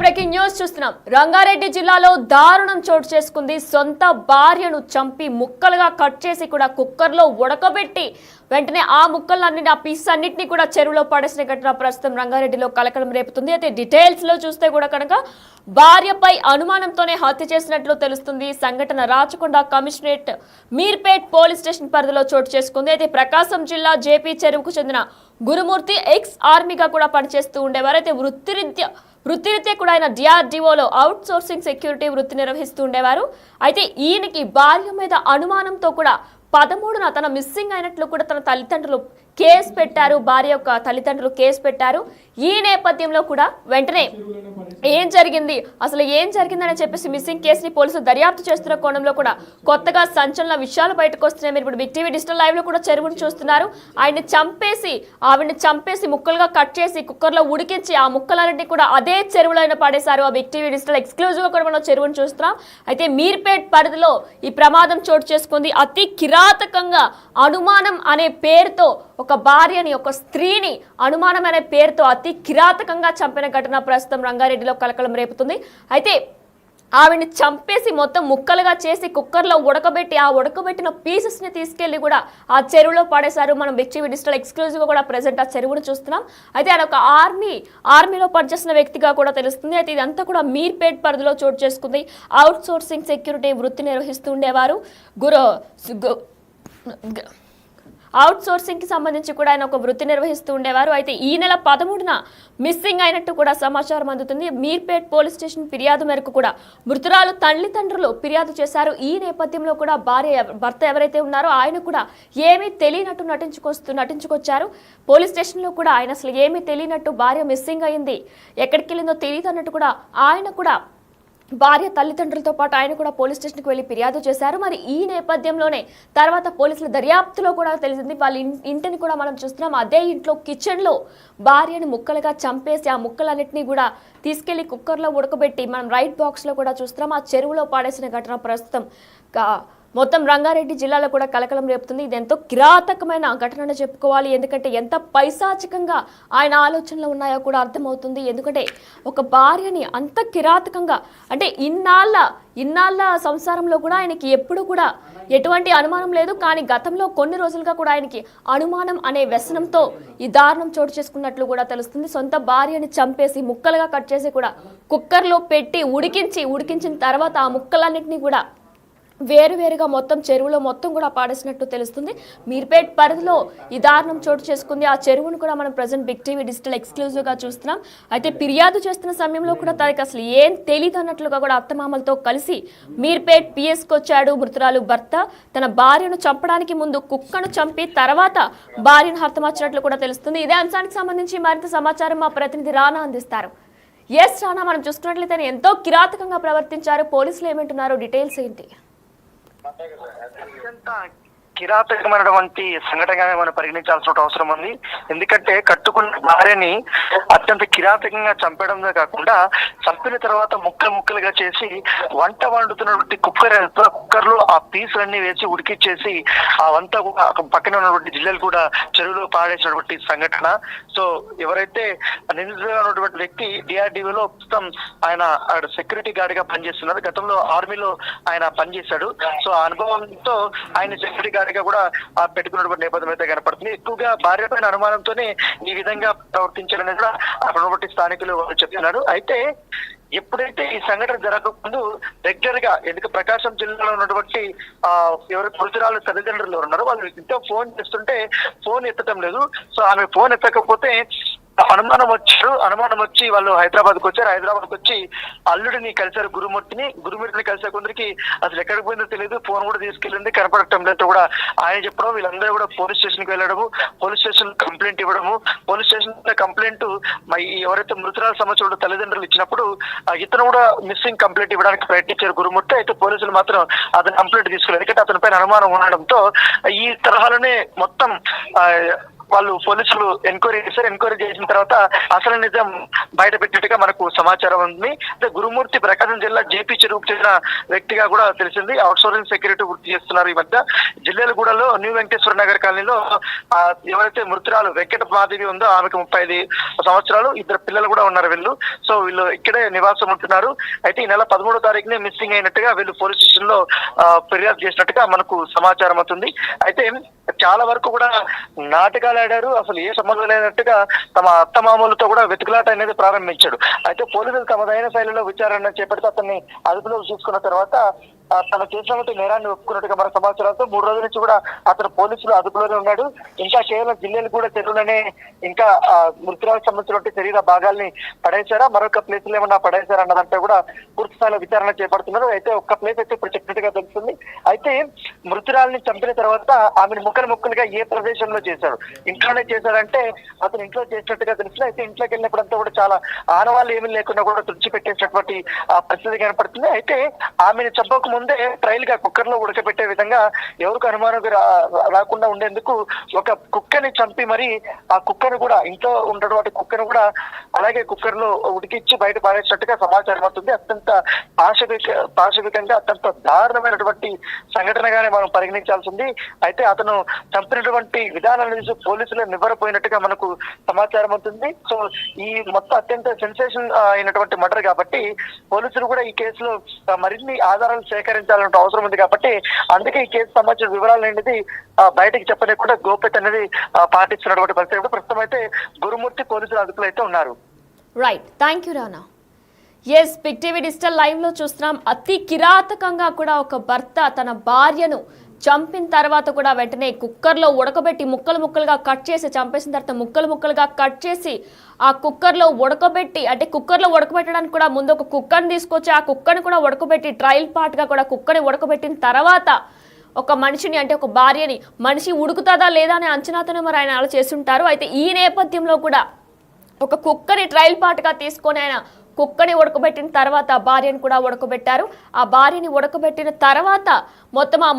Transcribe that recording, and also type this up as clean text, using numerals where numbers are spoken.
Breaking news చూస్తున్నాం. రంగారెడ్డి జిల్లాలో దారుణం చోటు చేసుకుంది. సొంత భార్యను చంపి ముక్కలుగా కట్ చేసి కూడా కుక్కర్లో ఉడకబెట్టి వెంటనే ఆ ముక్కలన్నిటి ఆ పీస్ అన్నింటినీ కూడా చెరువులో పడేసిన ఘటన ప్రస్తుతం రంగారెడ్డిలో కలకలం రేపుతుంది. అయితే డీటెయిల్స్ లో చూస్తే కూడా కనుక భార్యపై అనుమానంతోనే హత్య చేసినట్లు తెలుస్తుంది. సంఘటన Rachakonda commissionerate Meerpet police station పరిధిలో చోటు చేసుకుంది. అయితే ప్రకాశం జిల్లా జేపీ చెరువుకు చెందిన గురుమూర్తి ఎక్స్ ఆర్మీగా కూడా పనిచేస్తూ ఉండేవారు. అయితే వృత్తిరీత్యా కూడా ఆయన డిఆర్డిఓలో అవుట్ సోర్సింగ్ సెక్యూరిటీ వృత్తి నిర్వహిస్తూ ఉండేవారు. అయితే ఈయనకి భార్య మీద అనుమానంతో కూడా 13న తన మిస్సింగ్ అయినట్లు కూడా తన తల్లిదండ్రులు కేసు పెట్టారు. భార్య యొక్క తల్లిదండ్రులు కేసు పెట్టారు. ఈ నేపథ్యంలో కూడా వెంటనే ఏం జరిగింది అని చెప్పేసి మిస్సింగ్ కేసుని పోలీసులు దర్యాప్తు చేస్తున్న కోణంలో కూడా కొత్తగా సంచలన విషయాలు బయటకు వస్తున్నాయి. మీరు ఇప్పుడు బిగ్ టీవీ డిజిటల్ లైవ్ లో కూడా చెరువును చూస్తున్నారు. ఆవిడ్ని చంపేసి ముక్కలుగా కట్ చేసి కుక్కర్లో ఉడికించి ఆ ముక్కలన్నింటినీ కూడా అదే చెరువులో పడేశారు. ఆ బిగ్ టీవీ డిజిటల్ ఎక్స్క్లూజివ్ గా కూడా మనం చెరువును చూస్తున్నాం. అయితే మీర్పేట్ పరిధిలో ఈ ప్రమాదం చోటు చేసుకుంది. అతి కిరాతకంగా అనుమానం అనే పేరుతో ఒక భార్యని, ఒక స్త్రీని అనుమానం అనే పేరుతో అతి కిరాతకంగా చంపిన ఘటన ప్రస్తుతం రంగారెడ్డిలో కలకలం రేపుతుంది. అయితే ఆవిడ్ని చంపేసి మొత్తం ముక్కలుగా చేసి కుక్కర్లో ఉడకబెట్టి ఆ ఉడకబెట్టిన పీసెస్ ని తీసుకెళ్లి కూడా ఆ చెరువులో పడేశారు. మనం బిగ్ టీవీ డిజిటల్ ఎక్స్క్లూజివ్ గా కూడా ప్రెసెంట్ ఆ చెరువును చూస్తున్నాం. అయితే ఆయన ఒక ఆర్మీలో పనిచేసిన వ్యక్తిగా కూడా తెలుస్తుంది. అయితే ఇదంతా కూడా మీర్పేట్ పరిధిలో చోటు చేసుకుంది. అవుట్ సోర్సింగ్ సెక్యూరిటీ వృత్తి నిర్వహిస్తూ ఉండేవారు. అవుట్ సోర్సింగ్ కి సంబంధించి కూడా ఆయన ఒక వృత్తి నిర్వహిస్తూ ఉండేవారు. అయితే ఈ నెల 13న మిస్సింగ్ అయినట్టు కూడా సమాచారం అందుతుంది. మీర్పేట్ పోలీస్ స్టేషన్ ఫిర్యాదు మేరకు కూడా మృతురాలు తల్లిదండ్రులు ఫిర్యాదు చేశారు. ఈ నేపథ్యంలో కూడా భర్త ఎవరైతే ఉన్నారో ఆయన కూడా ఏమీ తెలియనట్టు నటించుకొచ్చారు. పోలీస్ స్టేషన్ లో కూడా ఆయన అసలు ఏమీ తెలియనట్టు భార్య మిస్సింగ్ అయింది, ఎక్కడికి వెళ్ళిందో తెలియదు అన్నట్టు కూడా ఆయన కూడా భార్య తల్లిదండ్రులతో పాటు ఆయన కూడా పోలీస్ స్టేషన్కి వెళ్ళి ఫిర్యాదు చేశారు. మరి ఈ నేపథ్యంలోనే తర్వాత పోలీసుల దర్యాప్తులో కూడా తెలిసింది. వాళ్ళ ఇంటిని కూడా మనం చూస్తున్నాం. అదే ఇంట్లో కిచెన్ లో భార్యని ముక్కలుగా చంపేసి ఆ ముక్కలన్నింటినీ కూడా తీసుకెళ్లి కుక్కర్లో ఉడకబెట్టి మనం రైట్ బాక్స్ లో కూడా చూస్తున్నాం. ఆ చెరువులో పాడేసిన ఘటన ప్రస్తుతం మొత్తం రంగారెడ్డి జిల్లాలో కూడా కలకలం రేపుతుంది. ఇది ఎంతో కిరాతకమైన ఘటనని చెప్పుకోవాలి. ఎందుకంటే ఎంత పైశాచికంగా ఆయన ఆలోచనలు ఉన్నాయో కూడా అర్థమవుతుంది. ఎందుకంటే ఒక భార్యని అంత కిరాతకంగా అంటే ఇన్నాళ్ళ సంసారంలో కూడా ఆయనకి ఎప్పుడు కూడా ఎటువంటి అనుమానం లేదు. కానీ గతంలో కొన్ని రోజులుగా కూడా ఆయనకి అనుమానం అనే వ్యసనంతో ఈ దారుణం చోటు చేసుకున్నట్లు కూడా తెలుస్తుంది. సొంత భార్యని చంపేసి ముక్కలుగా కట్ చేసి కూడా కుక్కర్లో పెట్టి ఉడికించిన తర్వాత ఆ ముక్కలన్నింటినీ కూడా వేరువేరుగా మొత్తం చెరువులో మొత్తం కూడా పాడేసినట్టు తెలుస్తుంది. మీర్పేట్ పరిధిలో ఈ దారుణం చోటు చేసుకుంది. ఆ చెరువును కూడా మనం present big TV digital exclusive గా చూస్తున్నాం. అయితే ఫిర్యాదు చేస్తున్న సమయంలో కూడా తనకి అసలు ఏం తెలియదు అన్నట్లుగా కూడా అత్తమామలతో కలిసి మీర్పేట్ పిఎస్కి వచ్చాడు మృతురాలు భర్త. తన భార్యను చంపడానికి ముందు కుక్కను చంపి తర్వాత భార్యను హతమార్చినట్లు కూడా తెలుస్తుంది. ఇదే అంశానికి సంబంధించి మరింత సమాచారం మా ప్రతినిధి రానా అందిస్తారు. రానా, మనం చూసుకున్నట్లయితే ఎంతో కిరాతకంగా ప్రవర్తించారు. పోలీసులు ఏమంటున్నారు, డీటెయిల్స్ ఏంటి? అత్యంత కిరాతకమైనటువంటి సంఘటనగా మనం పరిగణించాల్సిన అవసరం ఉంది. ఎందుకంటే కట్టుకున్న భార్యని అత్యంత కిరాతకంగా చంపడంతో కాకుండా చంపిన తర్వాత ముక్కలుగా చేసి వంట వండుతున్నటువంటి కుక్కర్ లో ఆ పీసులన్నీ వేసి ఉడికిచ్చేసి ఆ వంట పక్కన ఉన్నటువంటి జిల్లాలు కూడా చెరువులో పాడేసినటువంటి సంఘటన. సో ఎవరైతే నిందితుగా ఉన్నటువంటి వ్యక్తి డిఆర్డిఓలో ప్రస్తుతం ఆయన సెక్యూరిటీ గార్డ్ గా పనిచేస్తున్నారు. గతంలో ఆర్మీలో ఆయన పనిచేశాడు. సో ఆ అనుభవంతో ఆయన సెక్యూరిటీ గార్డ్ గా కూడా పెట్టుకున్నటువంటి నేపథ్యం అయితే కనపడుతుంది. ఎక్కువగా భార్య పైన అనుమానంతోనే ఈ విధంగా ప్రవర్తించాలని కూడా అక్కడ స్థానికులు చెప్తున్నారు. అయితే ఎప్పుడైతే ఈ సంఘటన జరగకముందు రెగ్యులర్ గా ఎందుకు ప్రకాశం జిల్లాలో ఉన్నటువంటి ఎవరు మృతురాలు తల్లిదండ్రులు ఉన్నారో వాళ్ళు ఇంట్లో ఫోన్ చేస్తుంటే ఫోన్ ఎత్తడం లేదు. సో ఆమె ఫోన్ ఎత్తకపోతే అనుమానం వచ్చి వాళ్ళు హైదరాబాద్ కు వచ్చి అల్లుడిని కలిశారు. గురుమూర్తిని కలిసే కొందరికి అసలు ఎక్కడికి పోయిందో తెలియదు. ఫోన్ కూడా తీసుకెళ్ళింది, కనపడటం లేదు కూడా ఆయన చెప్పడం. వీళ్ళందరూ కూడా పోలీస్ స్టేషన్ కి వెళ్ళడము, పోలీస్ స్టేషన్ కంప్లైంట్ ఇవ్వడము, పోలీస్ స్టేషన్ కంప్లైంట్ ఎవరైతే మృతురాల సంబంధించిన తల్లిదండ్రులు ఇచ్చినప్పుడు ఇతను కూడా మిస్సింగ్ కంప్లైంట్ ఇవ్వడానికి ప్రయత్నించారు గురుమూర్తి. అయితే పోలీసులు మాత్రం అతను కంప్లైంట్ తీసుకోలేదు. ఎందుకంటే అతని పైన అనుమానం ఉండడంతో ఈ తరహాలోనే మొత్తం వాళ్ళు పోలీసులు ఎంక్వైరీ చేశారు. ఎంక్వైరీ చేసిన తర్వాత అసలు నిజం బయట పెట్టినట్టుగా మనకు సమాచారం ఉంది. అయితే గురుమూర్తి ప్రకాశం జిల్లా జేపీ చెరువుకు చెందిన వ్యక్తిగా కూడా తెలిసింది. అవుట్సోర్సింగ్ సెక్యూరిటీ వృత్తి చేస్తున్నారు. ఈ మధ్య జిల్లాలగూడలో న్యూ వెంకటేశ్వర నగర్ కాలనీలో ఎవరైతే మృతురాలు వెంకట మాధవి ఉందో ఆమెకు 35 సంవత్సరాలు, 2 పిల్లలు కూడా ఉన్నారు వీళ్ళు. సో వీళ్ళు ఇక్కడే నివాసం ఉంటున్నారు. అయితే ఈ నెల 13వ తారీఖునే మిస్సింగ్ అయినట్టుగా వీళ్ళు పోలీస్ స్టేషన్ లో ఫిర్యాదు చేసినట్టుగా మనకు సమాచారం అవుతుంది. అయితే చాలా వరకు కూడా నాటకాలు ఆడారు. అసలు ఏ సంబంధం లేనట్టుగా తమ అత్తమామలతో కూడా వెతుకులాట అనేది ప్రారంభించాడు. అయితే పోలీసులు తమదైన శైలిలో విచారణ చేపడితే అతన్ని అదుపులోకి తీసుకున్న తర్వాత తన చేసినటువంటి నేరాన్ని ఒప్పుకున్నట్టుగా మన సమాచారంతో 3 రోజుల నుంచి కూడా అతను పోలీసులు అదుపులోనే ఉన్నాడు. ఇంకా కేవలం జిల్లాలు కూడా చెరువులనే ఇంకా మృతురాలకు సంబంధించినటువంటి శరీర భాగాల్ని పడేశారా, మరొక ప్లేస్ లో ఏమన్నా పడేశారా అన్నదంటే కూడా పూర్తి స్థాయిలో విచారణ చేపడుతున్నారు. అయితే ఒక్క ప్లేస్ అయితే ఇప్పుడు చెప్పినట్టుగా తెలుస్తుంది. అయితే మృతురాలని చంపిన తర్వాత ఆమెను ముక్కలుగా ఏ ప్రదేశంలో చేశాడు, ఇంట్లోనే చేశాడంటే అతను ఇంట్లో చేసినట్టుగా తెలుస్తుంది. అయితే ఇంట్లోకి వెళ్ళినప్పుడంతా కూడా చాలా ఆనవాళ్ళు ఏమీ లేకుండా కూడా తుడిచిపెట్టేసినటువంటి పరిస్థితి కనపడుతుంది. అయితే ఆమెను చంపక ముందే ట్రైల్ గా కుక్కర్ లో ఉడకబెట్టే విధంగా ఎవరికి అనుమానం రాకుండా ఉండేందుకు ఒక కుక్కని చంపి మరి ఆ కుక్కను కూడా ఇంట్లో ఉన్నటువంటి కుక్కను కూడా అలాగే కుక్కర్ లో ఉడికిచ్చి బయట పారేసినట్టుగా సమాచారం అవుతుంది. అత్యంత పాశవికంగా అత్యంత దారుణమైనటువంటి సంఘటనగానే మనం పరిగణించాల్సింది. అయితే అతను చంపినటువంటి విధానాన్ని చూసి పోలీసులు నివ్వరపోయినట్టుగా మనకు సమాచారం అవుతుంది. సో ఈ మొత్తం అత్యంత సెన్సేషన్ అయినటువంటి మర్డర్ కాబట్టి పోలీసులు కూడా ఈ కేసులో మరిన్ని ఆధారాలు సేకరించాలంటే అవసరం ఉంది. కాబట్టి అందుకే ఈ కేసు సంబంధించిన వివరాలు అనేది బయటకు చెప్పలేకుండా గోప్యత అనేది పాటిస్తున్నటువంటి పరిస్థితి. ప్రస్తుతం అయితే గురుమూర్తి పోలీసులు అదుపులో అయితే ఉన్నారు. Right, thank you Rana. Yes, big TV digital live లో చూస్తున్నాం. అతి కిరాతకంగా కూడా ఒక భర్త తన భార్యను చంపిన తర్వాత కూడా వెంటనే కుక్కర్లో ఉడకబెట్టి ముక్కలుగా కట్ చేసి చంపేసిన తర్వాత ముక్కలుగా కట్ చేసి ఆ కుక్కర్లో ఉడకబెట్టి, అంటే కుక్కర్లో ఉడకబెట్టడానికి కూడా ముందు ఒక కుక్కర్ని తీసుకొచ్చి ఆ కుక్కర్ని కూడా ఉడకబెట్టి ట్రయల్ పార్ట్గా కూడా కుక్కర్ని ఉడకబెట్టిన తర్వాత ఒక మనిషిని, అంటే ఒక భార్యని, మనిషి ఉడుకుతుందా లేదా అనే అంచనాతోనే మరి ఆయన అలా చేస్తుంటారు. అయితే ఈ నేపథ్యంలో కూడా ఒక కుక్కని ట్రయల్ పార్ట్గా తీసుకొని ఆయన కుక్కని ఉడకబెట్టిన తర్వాత భార్యని కూడా ఉడకబెట్టారు. ఆ భార్యని ఉడకబెట్టిన తర్వాత మొత్తం ఆ